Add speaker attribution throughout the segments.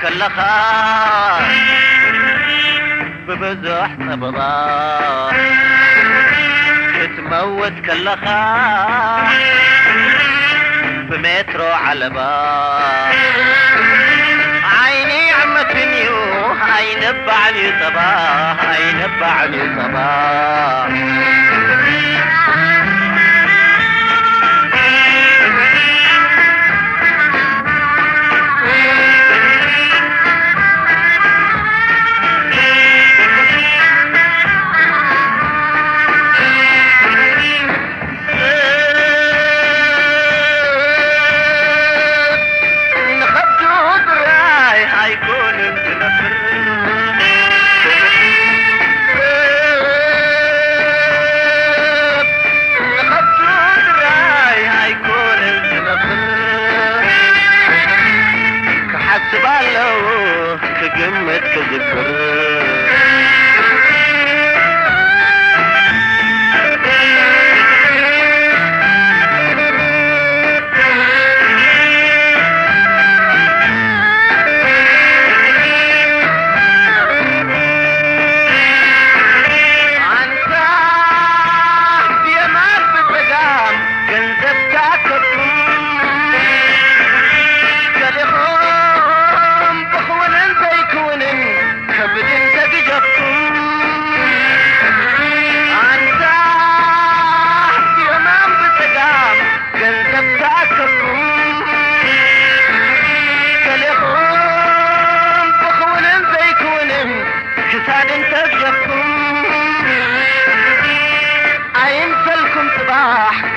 Speaker 1: كلخا ببزح نبضا تتموت كلخا بمترو علبا عيني عمتني عين بعلي صباح عين بعلي صباح كقمة كذكر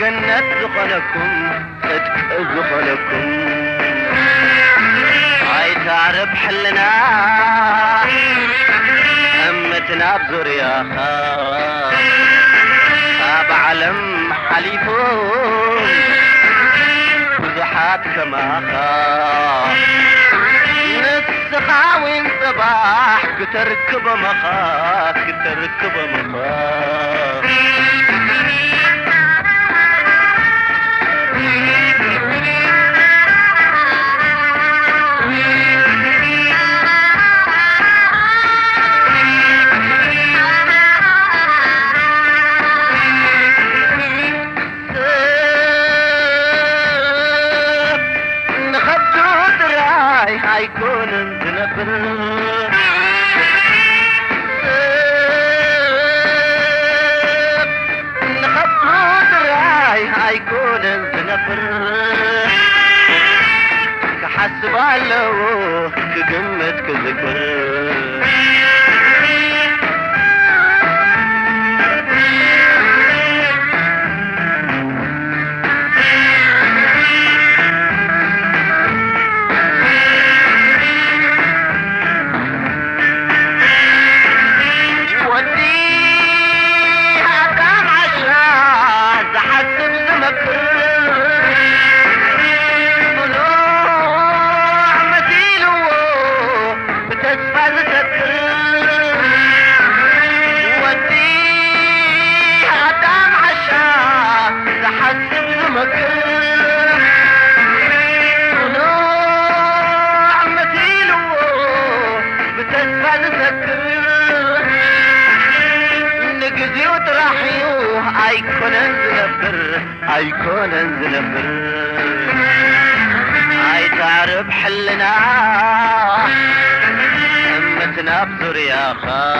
Speaker 1: جنة زغلكم صدق زغلكم هاي تعرف حلنا همتنا بزرياخا بعلم حليفهم وزحات كماخا نسخا وين صباح كتركب مخاك كتركب مخاك هيكون انزنبر نخبط راي هيكون انزنبر كحسب علو كقمة كذكر هيكون انزنبر هاي تعرف حلنا همتنا بزرياخا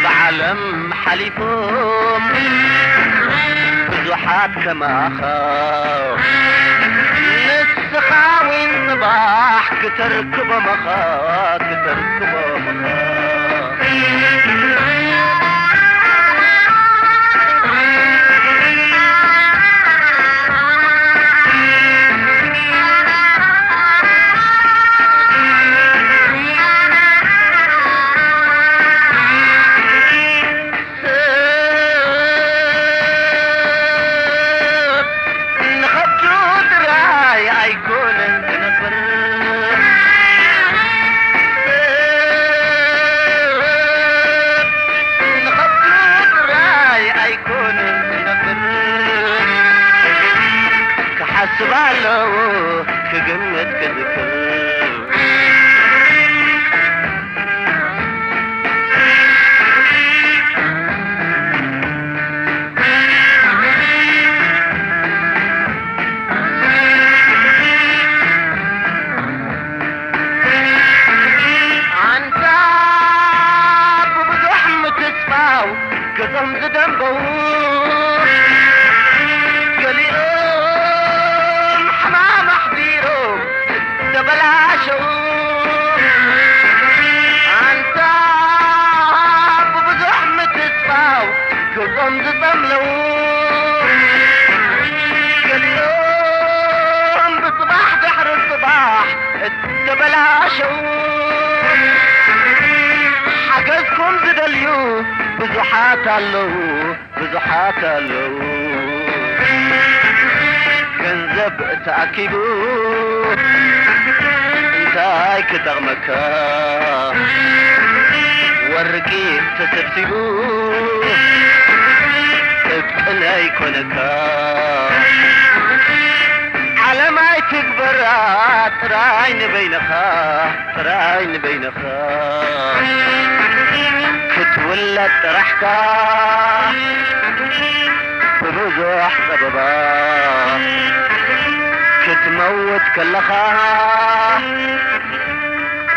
Speaker 1: بعلم حليفهم بزحات كماخا نسخا وين صباح كتركب مخا كتركب مخا كقمة كذكر قطم زدن بور قليلهم حمام حبيرهم تبلا شعور انت بزحمة تصفاو قطم زدن لور قليلهم بصباح بحر الصباح تبلا شعور حقزكم زد اليوم بزحات اللو بزحات اللو كنزب تأكيبو انتاي كتغمكا ورقي تسبسيبو تبقنا يكونكا على ما تكبر تراين بينخا تراين بينخا كتولد رحكا ببزح سببا كتموت كلخا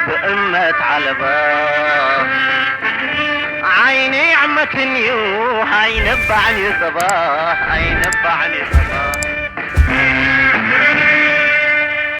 Speaker 1: بأمة علبا عيني عمة نيو هاي نبعني صباح هاي نبعني صباح